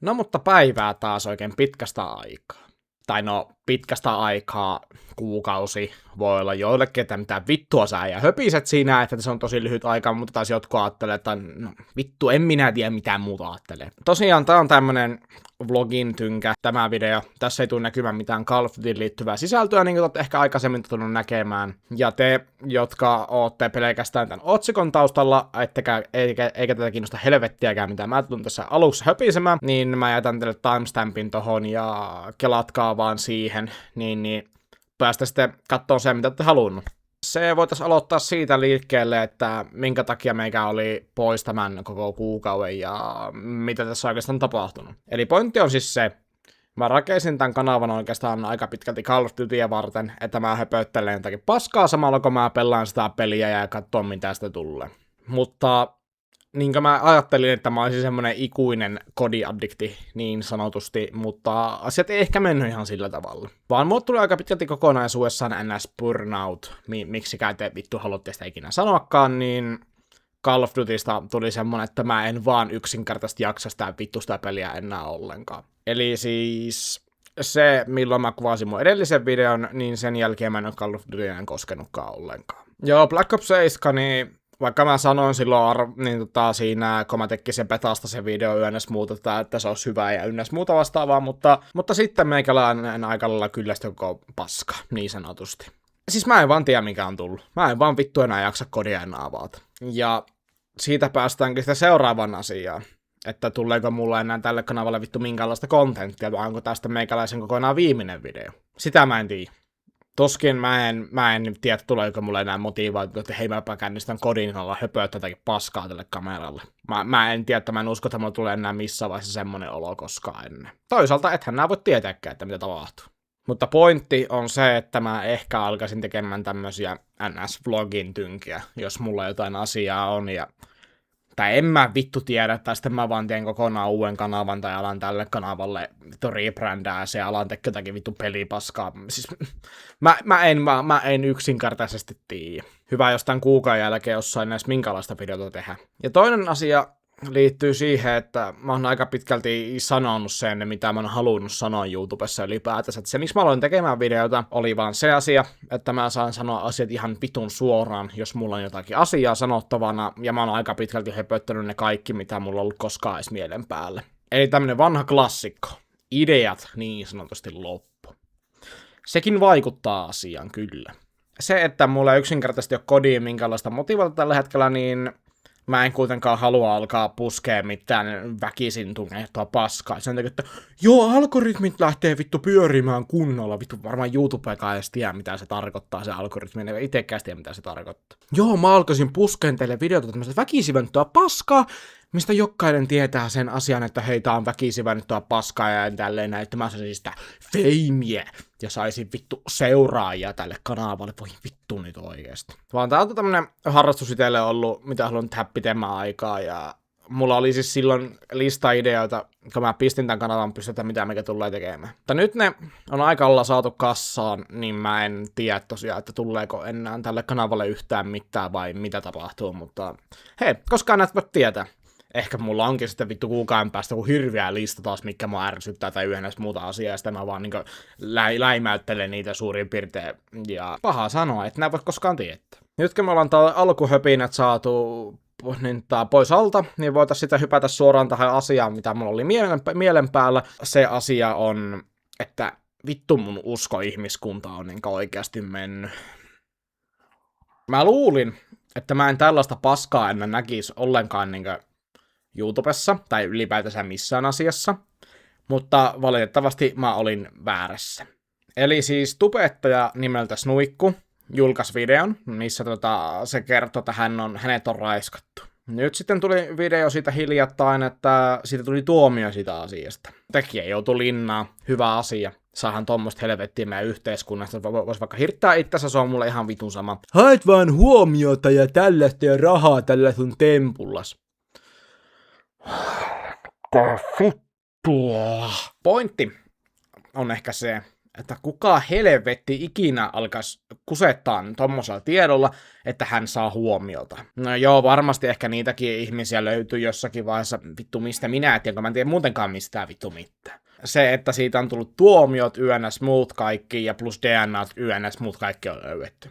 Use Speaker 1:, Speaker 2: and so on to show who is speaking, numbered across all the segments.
Speaker 1: No mutta päivää taas oikein pitkästä aikaa. Tai no, pitkästä aikaa, kuukausi, voi olla joillekin, että mitä vittua sä ja höpiset siinä, että se on tosi lyhyt aika, mutta taas jotkut ajattelee, että no vittu, en minä tiedä mitään muuta ajattelee. Tosiaan tää on tämmönen vlogin tynkä, tämä video. Tässä ei tule näkymään mitään Call of Duty liittyvää sisältöä, niin kuin olette ehkä aikaisemmin tullut näkemään. Ja te, jotka ootte pelkästään tämän otsikon taustalla, eikä tätä kiinnosta helvettiäkään, mitä mä tulin tässä aluksi höpisemään, niin mä jätän teille timestampin tohon ja kelatkaa vaan siihen, niin päästä sitten katsomaan se, mitä olette halunnut. Se voitaisiin aloittaa siitä liikkeelle, että minkä takia meikä oli pois tämän koko kuukauden ja mitä tässä oikeastaan on tapahtunut. Eli pointti on siis se, mä rakensin tämän kanavan oikeastaan aika pitkälti Call of Dutyä varten, että mä höpöttelen jotakin paskaa samalla, kun mä pelaan sitä peliä ja katson, mitä sitä tulee. Mutta niin kuin mä ajattelin, että mä olisin semmonen ikuinen kodiaddikti niin sanotusti, mutta asiat ei ehkä mennyt ihan sillä tavalla. Vaan mulle tuli aika pitkälti kokonaisuudessaan NS Burnout, miksikään te vittu haluatte sitä ikinä sanoakaan, niin Call of Dutysta tuli semmonen, että mä en vaan yksinkertaisesti jaksa sitä vittusta peliä enää ollenkaan. Eli siis se, milloin mä kuvasin mun edellisen videon, niin sen jälkeen mä en ole Call of Dutya koskenutkaan ollenkaan. Joo, Black Ops 7, niin vaikka mä sanoin silloin siinä, kun mä tekin sen betasta sen video ynnäs muuta, että se olisi hyvä ja ynnäs muuta vastaavaa, mutta sitten meikäläinen aika lailla kyllästi koko paska, niin sanotusti. Siis mä en vaan tiedä, mikä on tullut. Mä en vaan vittu enää jaksa kodia enää avata. Ja siitä päästäänkin sitten seuraavaan asiaan. Että tuleeko mulla enää tälle kanavalle vittu minkäänlaista kontenttia, vai onko tästä meikäläisen kokonaan viimeinen video. Sitä mä en tiedä. Toskin mä en tiedä, tuleeko mulle enää motivaatiota, että hei mäpä käynnistän kodin olla höpöä tätäkin paskaa tälle kameralle. Mä en tiedä, että mä en usko, että mulla tulee enää missään vaiheessa semmonen olo koskaan ennen. Toisaalta ethän nää voi tietääkään, että mitä tapahtuu. Mutta pointti on se, että mä ehkä alkaisin tekemään tämmösiä NS-vlogin tynkiä, jos mulla jotain asiaa on ja tai en mä vittu tiedä, tai sitten mä vaan teen kokonaan uuden kanavan, tai alan tälle kanavalle vittu rebrändää se, alan tekee jotakin vittu pelipaskaa. Siis mä en yksinkertaisesti tiedä. Hyvä, jos tämän kuukauden jälkeen jossain edes minkälaista videota tehdä. Ja toinen asia liittyy siihen, että mä oon aika pitkälti sanonut sen, mitä mä oon halunnut sanoa YouTubessa ylipäätänsä. Että se, miksi mä aloin tekemään videota, oli vaan se asia, että mä saan sanoa asiat ihan vitun suoraan, jos mulla on jotakin asiaa sanottavana, ja mä oon aika pitkälti höpöttänyt ne kaikki, mitä mulla on ollut koskaan edes mielen päälle. Eli tämmönen vanha klassikko. Ideat niin sanotusti loppu. Sekin vaikuttaa asiaan, kyllä. Se, että mulla ei yksinkertaisesti ole kodiin minkäänlaista motivaatiota tällä hetkellä, niin mä en kuitenkaan halua alkaa puskea mitään väkisin tunnettua paskaa. Sen takia, että joo, algoritmit lähtee vittu pyörimään kunnolla. Vittu varmaan YouTubekaan edes tiedä, mitä se tarkoittaa, se algoritmi. En itsekään tiedä, mitä se tarkoittaa. Joo, mä alkaisin puskeen teille videota tämmöistä väkisivännyttöä paskaa, mistä jokainen tietää sen asian, että hei, tää on väkisivännyttöä paskaa ja tälleen näin, että mä saisin sitä feimiä ja saisin vittu seuraajia tälle kanavalle. Voi vittu nyt oikeesti. Vaan tää on tämmönen harrastus itselle ollut, mitä haluan tehdä pitemmän aikaa, ja mulla oli siis silloin lista ideoita, kun mä pistin tän kanavan pystytä, mitä mikä tulee tekemään. Mutta nyt ne on aika olla saatu kassaan, niin mä en tiedä tosiaan, että tuleeko enää tälle kanavalle yhtään mitään vai mitä tapahtuu, mutta hei, koskaan näet voi tietää. Ehkä mulla onkin sitten vittu kuukauden päästä kun hirveä lista taas, mikä mua ärsyttää tai yhdessä muuta asiaa, ja sitten mä vaan niinku läimäyttelen niitä suurin piirtein. Ja paha sanoa, että nää voi koskaan tietää. Nyt kun me ollaan tää alkuhöpinät saatu pois alta, niin voitaisiin sitten hypätä suoraan tähän asiaan, mitä mulla oli mielen päällä. Se asia on, että vittu mun usko ihmiskunta on niin oikeasti mennyt. Mä luulin, että mä en tällaista paskaa ennen näkisi ollenkaan niin YouTubessa tai ylipäätänsä missään asiassa, mutta valitettavasti mä olin väärässä. Eli siis tubettaja nimeltä Snuikku julkaisi videon, missä se kertoi, että hänet on raiskattu. Nyt sitten tuli video siitä hiljattain, että siitä tuli tuomio siitä asiasta. Tekijä joutui linnaan, hyvä asia. Saahan tommoista helvettiä meidän yhteiskunnasta, vois vaikka hirttää itsensä, se on mulle ihan vitun sama. Haet vaan huomiota ja tällaista ja rahaa tällä sun tempullas. Pointti on ehkä se, että kuka helvetti ikinä alkaisi kusettaa tommosella tiedolla, että hän saa huomiota. No joo, varmasti ehkä niitäkin ihmisiä löytyy jossakin vaiheessa, vittu mistä minä en tiedä, kun mä en tiedä muutenkaan mistään vittu mitään. Se, että siitä on tullut tuomiot, YNS muut kaikki, ja plus DNAt, YNS muut kaikki on löydetty.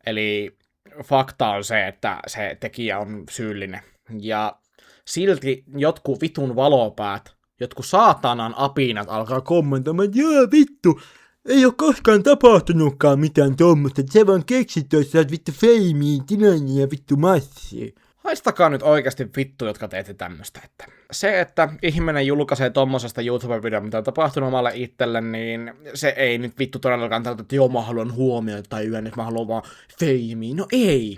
Speaker 1: Eli fakta on se, että se tekijä on syyllinen. Ja silti jotkut vitun valopäät, jotkut saatanan apinat alkaa kommentoimaan, että jaa vittu, ei oo koskaan tapahtunutkaan mitään tommoista, että se vaan keksit, jos sä oot vittu feimiin, tinani ja vittu massi. Haistakaa nyt oikeasti vittu, jotka teette tämmöstä. Että se, että ihminen julkaisee tommosesta YouTube-videon, mitä on tapahtunut omalle itselle, niin se ei nyt vittu todellakaan tarkoita, että joo, mä haluan huomioon tai yhden, mä haluan vaan feimiin. No ei!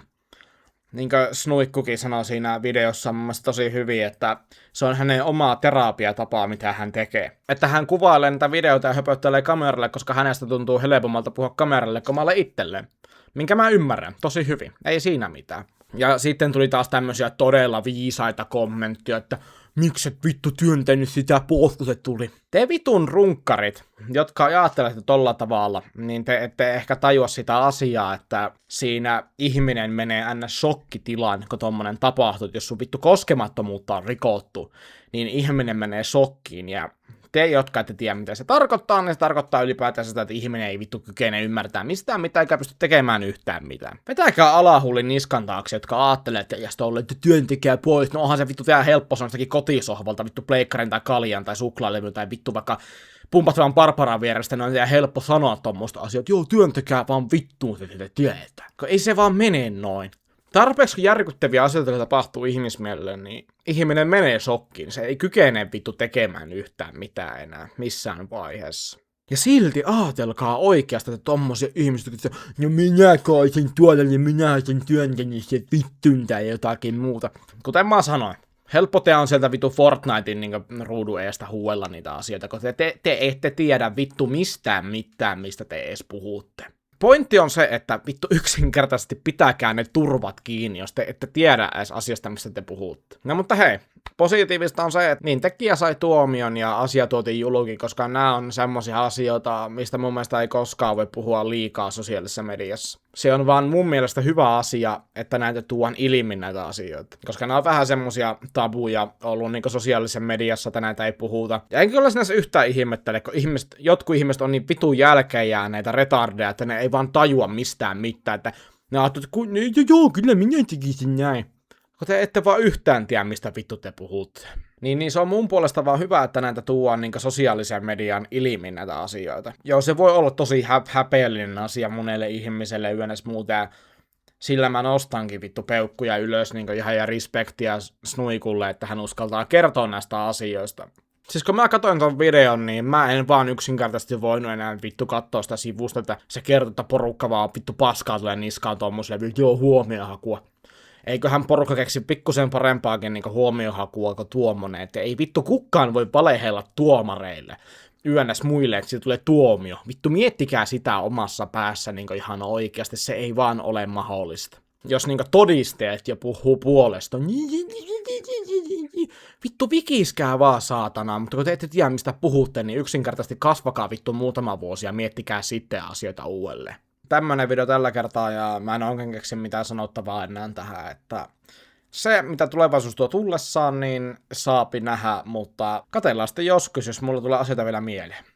Speaker 1: Niin kuin Snuikkukin sanoi siinä videossa mun mielestä tosi hyvin, että se on hänen omaa terapiatapaa, mitä hän tekee. Että hän kuvailee näitä videoita ja höpöttelee kameralle, koska hänestä tuntuu helpommalta puhua kameralle kuin omalle itselleen. Minkä mä ymmärrän, tosi hyvin, ei siinä mitään. Ja sitten tuli taas tämmöisiä todella viisaita kommentteja, että mikset vittu työntänyt sitä pois, kun se tuli. Te vitun runkkarit, jotka ajattelette tolla tavalla, niin te ette ehkä tajua sitä asiaa, että siinä ihminen menee ns. Shokkitilaan, kun tommonen tapahtuu. Jos sun vittu koskemattomuutta on rikottu, niin ihminen menee shokkiin ja te, jotka ette tiedä, mitä se tarkoittaa, niin se tarkoittaa ylipäätään sitä, että ihminen ei vittu kykene ymmärtää mistään mitään, eikä pysty tekemään yhtään mitään. Vetäkää alahuulin niskan taakse, jotka aattelee, että ja sitten olette työntekijä pois, no onhan se vittu vielä helppo sanoa kotisohvalta, vittu pleikkarin tai kaljan tai suklaalevy tai vittu vaikka pumpatavan Barbaran vierestä, niin on vielä helppo sanoa tommoista asiaa, että joo, työntekää vaan vittuun, te tietää. Ei se vaan mene noin. Tarpeeksi järkyttäviä asioita tapahtuu ihmismielelle, niin ihminen menee shokkiin. Se ei kykene vittu tekemään yhtään mitään enää missään vaiheessa. Ja silti ajatelkaa oikeasti, että tommosia ihmiset, että no minä kaisin tuolla, niin minä sen työntänyt se vittun tai jotakin muuta. Kuten mä sanoin, helppo te on sieltä vittu Fortnitein niin ruudun eestä huuella niitä asioita, koska te ette tiedä vittu mistään mitään, mistä te edes puhutte. Pointti on se, että vittu yksinkertaisesti pitäkää ne turvat kiinni, jos te ette tiedä edes asiasta, mistä te puhutte. No mutta hei, positiivista on se, että niin tekijä sai tuomion ja asia tuotiin julki, koska nämä on semmoisia asioita, mistä mun mielestä ei koskaan voi puhua liikaa sosiaalisessa mediassa. Se on vaan mun mielestä hyvä asia, että näitä tuon ilmi näitä asioita. Koska nämä on vähän semmosia tabuja ollut niin sosiaalisessa mediassa, että näitä ei puhuta. Ja enkä ole sinänsä yhtään ihmettele, kun jotkut ihmiset on niin vitun jälkeen jääneitä retardeja, että ne ei vaan tajua mistään mitään. Että ne ajattelevat, että joo, kyllä minä tekisin näin. Kun te ette vaan yhtään tiedä, mistä vittu te puhutte. Niin se on mun puolesta vaan hyvä, että näitä tuodaan niin sosiaalisen median ilmi näitä asioita. Joo, se voi olla tosi häpeällinen asia monelle ihmiselle yönes muuta. Sillä mä nostankin vittu peukkuja ylös niin ihan ja respektiä Snuikulle, että hän uskaltaa kertoa näistä asioista. Siis kun mä katsoin ton videon, niin mä en vaan yksinkertaisesti voinut enää vittu katsoa sitä sivusta, että se kertoo, että porukka vaan vittu paskaa tulee niskaan tommoselle, joo huomiohakua. Eiköhän porukka keksi pikkusen parempaakin niin huomiohakua kuin tuommoinen, että ei vittu kukaan voi valehella tuomareille yönnäs muille, että siitä tulee tuomio. Vittu miettikää sitä omassa päässä niin ihan oikeasti, se ei vaan ole mahdollista. Jos niin todisteet ja puhuu puolesta, vittu vikiskää vaan saatana, mutta kun te ette tiedä mistä puhutte, niin yksinkertaisesti kasvakaa vittu muutama vuosi ja miettikää sitten asioita uudelleen. Tämmönen video tällä kertaa ja mä en oikein keksi mitään sanottavaa enää tähän, että se mitä tulevaisuus tuo tullessaan, niin saapi nähdä, mutta katsellaan sitten joskus, jos mulla tulee asioita vielä mieleen.